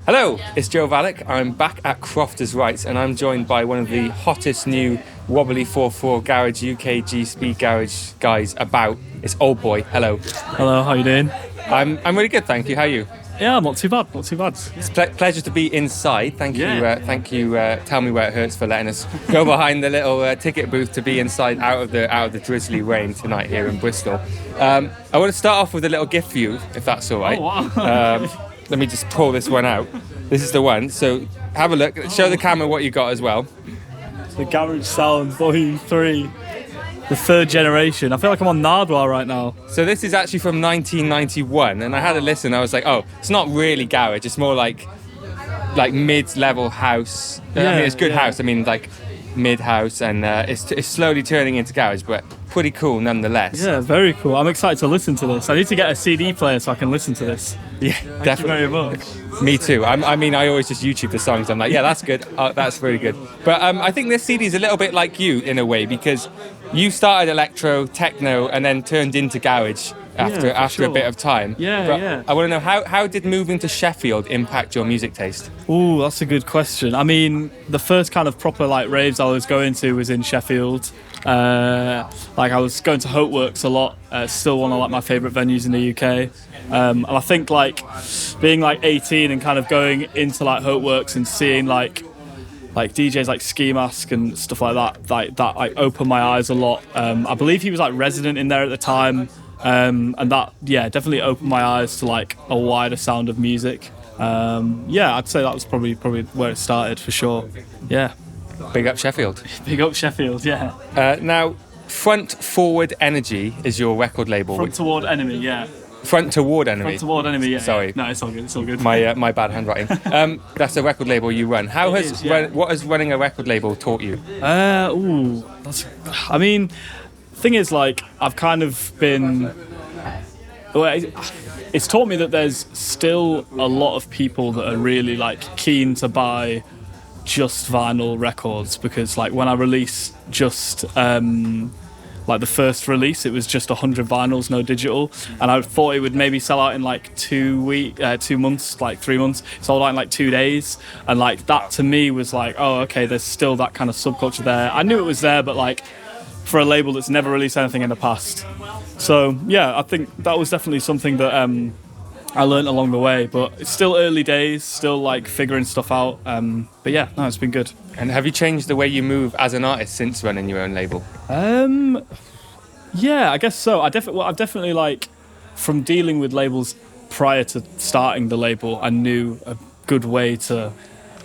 Hello, it's Joe Valek. I'm back at Crofter's Rights and I'm joined by one of the hottest new wobbly 4/4 garage UK G-Speed garage guys about. It's Oldboy. Hello. Hello, how you doing? I'm really good, thank you. How are you? Yeah, not too bad, not too bad. It's a pleasure to be inside. Thank you, Tell Me Where It Hurts for letting us go behind the little ticket booth to be inside out of the drizzly rain tonight here in Bristol. I want to start off with a little gift for you, if that's all right. Oh, wow. Let me just pull this one out. This is the one. So have a look. Show the camera what you got as well. The Garage Sound Volume 3, the third generation. I feel like I'm on Nardwar right now. So this is actually from 1991, and I had a listen. I was like, oh, it's not really garage. It's more like mid-level house. I mean, it's good house. I mean, like mid-house, and it's slowly turning into garage, but pretty cool nonetheless. Yeah, very cool. I'm excited to listen to this. I need to get a CD player so I can listen to this. Yeah, definitely. Thank you very much. Me too. I always just YouTube the songs. I'm like, yeah, that's good. That's really good. But I think this CD is a little bit like you in a way, because you started electro, techno, and then turned into garage after a bit of time. Yeah. I want to know, how did moving to Sheffield impact your music taste? Ooh, that's a good question. I mean, the first kind of proper raves I was going to was in Sheffield. I was going to Hopeworks a lot. Still one of my favourite venues in the UK. And I think being 18 and kind of going into Hopeworks and seeing like DJs like Ski Mask and stuff like that opened my eyes a lot. I believe he was resident in there at the time. And that definitely opened my eyes to a wider sound of music. I'd say that was probably where it started for sure. Yeah. Big up Sheffield. Big up Sheffield, yeah. Now, Front Forward Energy is your record label. Front Toward Enemy, yeah. Front Toward Enemy. Front Toward Enemy, yeah. Sorry. No, it's all good. It's all good. My bad handwriting. That's a record label you run. What has running a record label taught you? Thing is, I've kind of been. It's taught me that there's still a lot of people that are really keen to buy just vinyl records, because when I release just the first release, it was just 100 vinyls, no digital, and I thought it would maybe sell out in 2 months, 3 months. Sold out in 2 days, and that to me was oh, okay, there's still that kind of subculture there. I knew it was there, but for a label that's never released anything in the past. So yeah, I think that was definitely something that I learned along the way, but it's still early days, still figuring stuff out. But yeah, no, it's been good. And have you changed the way you move as an artist since running your own label? Yeah, I guess so. I've definitely from dealing with labels prior to starting the label, I knew a good way to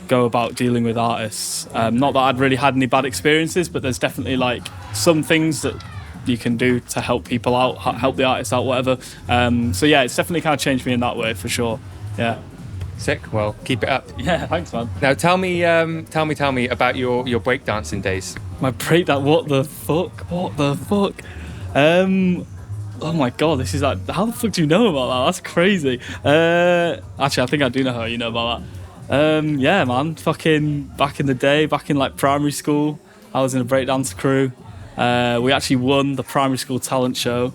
go about dealing with artists. Not that I'd really had any bad experiences, but there's definitely some things that you can do to help people out, help the artist out, whatever. So yeah, it's definitely kind of changed me in that way for sure. Yeah. Sick. Well, keep it up. Yeah, thanks, man. Now tell me about your breakdancing days. My breakdance. What the fuck? Oh my god, this is how the fuck do you know about that? That's crazy. Actually, I think I do know how you know about that. Yeah, man. Fucking back in the day, back in primary school, I was in a breakdance crew. We actually won the primary school talent show.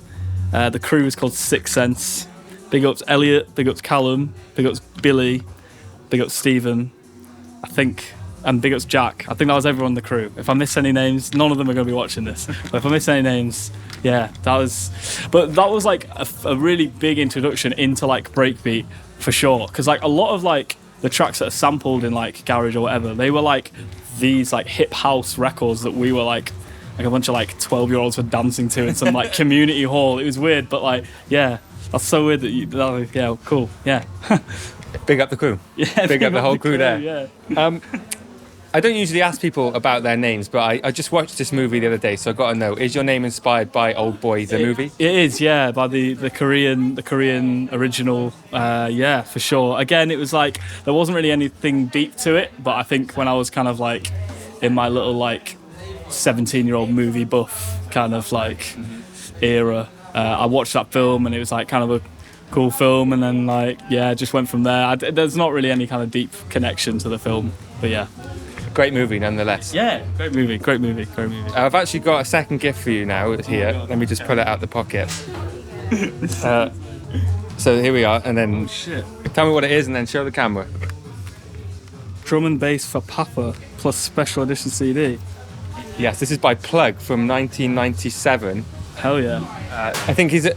The crew was called Sixth Sense. Big ups Elliot, big ups Callum, big ups Billy, big ups Stephen, I think, and big ups Jack. I think that was everyone in the crew. If I miss any names, none of them are going to be watching this. But if I miss any names, yeah, that was a really big introduction into breakbeat for sure. Because a lot of the tracks that are sampled in garage or whatever, they were these hip house records that we were a bunch of 12-year-olds were dancing to in some community hall. It was weird, but yeah, that's so weird that yeah, cool, yeah. Big up the crew. Yeah, big up the whole crew there. Yeah. I don't usually ask people about their names, but I just watched this movie the other day, so I got to know, is your name inspired by Oldboy the movie? It is, yeah, by the Korean original. Yeah, for sure. Again, it was there wasn't really anything deep to it, but I think when I was kind of in my little 17-year-old movie buff kind of era, I watched that film and it was kind of a cool film, and then just went from there. There's not really any kind of deep connection to the film, but yeah. Great movie nonetheless. Yeah, great movie. I've actually got a second gift for you now here. Let me just pull it out the pocket. So here we are, and then shit. Tell me what it is and then show the camera. Drum and Bass for Papa plus special edition CD. Yes, this is by Plug from 1997. Hell yeah. I think he's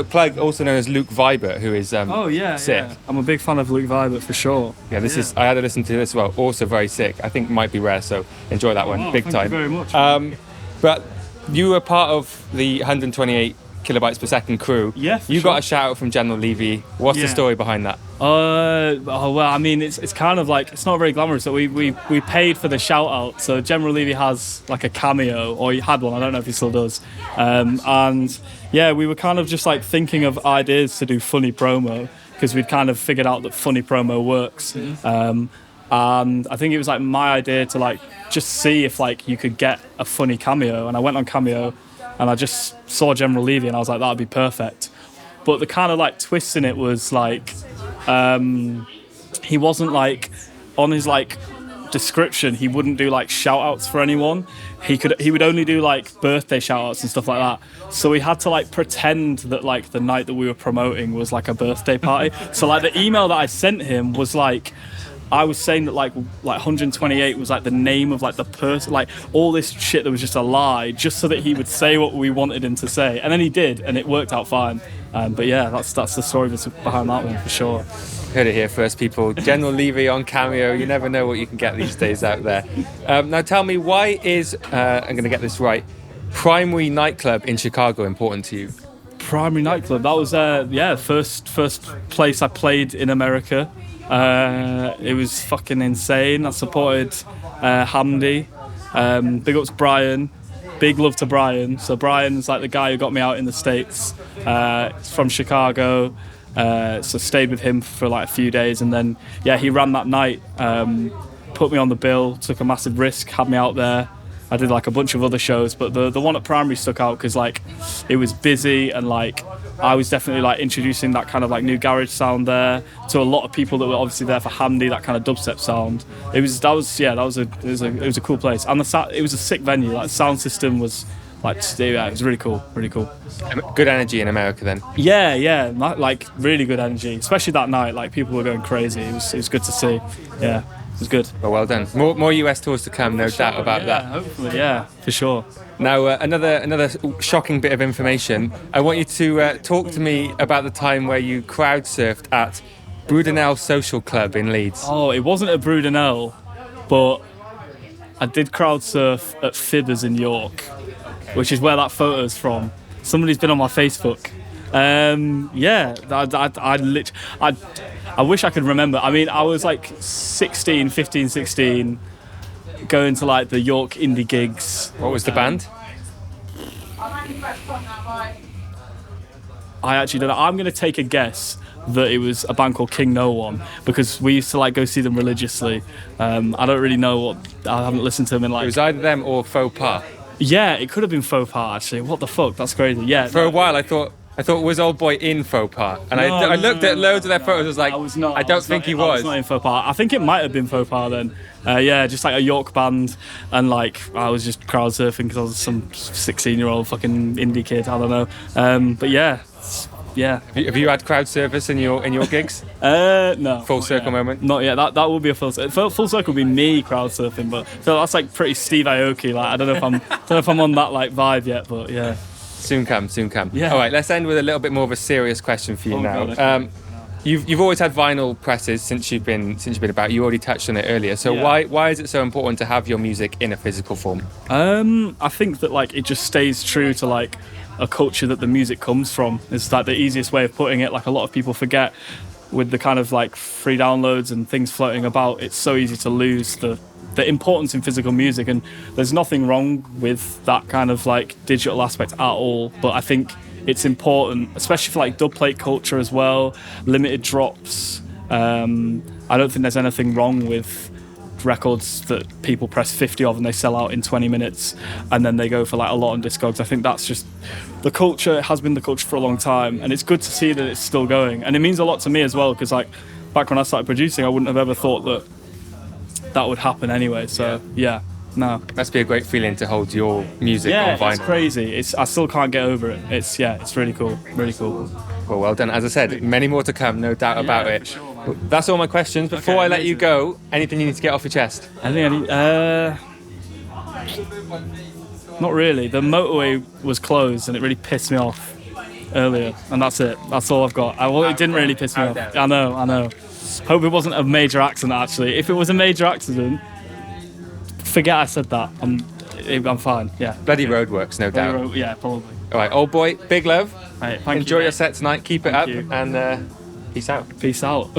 Plug, also known as Luke Vibert, who is sick. Yeah. I'm a big fan of Luke Vibert for sure. Yeah, this is, I had to listen to this as well, also very sick. I think it might be rare, so enjoy that one, big time. Thank you very much. But you were part of the 128 kilobytes per second crew. Yeah, you got a shout out from General Levy. What's the story behind that? Well, I mean, it's kind of like, it's not very glamorous. So we paid for the shout out. So General Levy has like a cameo, or he had one. I don't know if he still does. And yeah, we were kind of just like thinking of ideas to do funny promo, because we'd kind of figured out that funny promo works. And I think it was like my idea to like just see if like you could get a funny cameo. And I went on Cameo and I just saw General Levy and I was like, that'd be perfect. But the kind of like twist in it was like, he wasn't like, on his like description, he wouldn't do like shout outs for anyone. He would only do like birthday shout outs and stuff like that. So we had to like pretend that like the night that we were promoting was like a birthday party. So like the email that I sent him was like, I was saying that like 128 was like the name of like the person, like all this shit that was just a lie, just so that he would say what we wanted him to say, and then he did, and it worked out fine. But yeah, that's the story behind that one for sure. Heard it here first, people. General Levy on Cameo. You never know what you can get these days out there. Now tell me, why is I'm going to get this right, Primary Nightclub in Chicago important to you? Primary Nightclub, that was first place I played in America. It was fucking insane. I supported Hamdi. Big ups Brian. Big love to Brian. So Brian's like the guy who got me out in the States. He's from Chicago. So stayed with him for like a few days, and then he ran that night, put me on the bill, took a massive risk, had me out there. I did like a bunch of other shows, but the one at Primary stuck out because like it was busy, and like I was definitely like introducing that kind of like new garage sound there to a lot of people that were obviously there for Hamdi, that kind of dubstep sound. It was a cool place, and it was a sick venue. Like the sound system was like, it was really cool. Good energy in America then. Yeah, like really good energy, especially that night. Like people were going crazy. It was good to see. Yeah. It was good. Well done. More US tours to come, no doubt about that. Hopefully, yeah, for sure. Now, another shocking bit of information. I want you to talk to me about the time where you crowd surfed at Brudenell Social Club in Leeds. Oh, it wasn't at Brudenell, but I did crowd surf at Fibbers in York, which is where that photo's from. Somebody's been on my Facebook. I wish I could remember. I mean, I was like 15, 16, going to like the York indie gigs. What was the band? I actually don't know. I'm going to take a guess that it was a band called King No One, because we used to like go see them religiously. I don't really know I haven't listened to them in like... It was either them or Faux Pas. Yeah, it could have been Faux Pas actually. What the fuck? That's crazy. Yeah. For a while I thought was Oldboy in Faux Pas, and I looked at loads of their photos. I was like, I don't think he was. I was not in Faux Pas. I think it might have been Faux Pas then. Just like a York band, and like I was just crowd surfing because I was some 16-year-old fucking indie kid. I don't know. But yeah. Have you had crowd service in your gigs? No. Full circle moment? Not yet. That will be a full circle. Full circle will be me crowd surfing, but so that's like pretty Steve Aoki. Like I don't know if I'm on that like vibe yet, but yeah. Soon come. Yeah. All right, let's end with a little bit more of a serious question for you now. God, okay. You've always had vinyl presses since you've been about. You already touched on it earlier. So why is it so important to have your music in a physical form? I think that like it just stays true to like a culture that the music comes from. It's like the easiest way of putting it. Like a lot of people forget with the kind of like free downloads and things floating about, it's so easy to lose the importance in physical music, and there's nothing wrong with that kind of like digital aspect at all, but I think it's important, especially for like dubplate culture as well, limited drops. I don't think there's anything wrong with records that people press 50 of and they sell out in 20 minutes and then they go for like a lot on Discogs. I think that's just the culture. It has been the culture for a long time, and it's good to see that it's still going, and it means a lot to me as well, because like back when I started producing, I wouldn't have ever thought that would happen anyway. So no, must be a great feeling to hold your music on vinyl. It's crazy. I still can't get over it. It's really cool. Well done. As I said, many more to come, no doubt about it. For sure, That's all my questions. Before Okay, I let you amazing. go, anything you need to get off your chest? I think not really. The motorway was closed and it really pissed me off earlier, and that's it. That's all I've got. It didn't really piss me off. I know. Hope it wasn't a major accident, actually. If it was a major accident, forget I said that. I'm fine, yeah. Bloody roadworks, no doubt. Yeah, probably. All right, old boy, big love. Right, thank Enjoy you, your mate. set tonight. Keep it Thank up, you. and peace out. Peace out.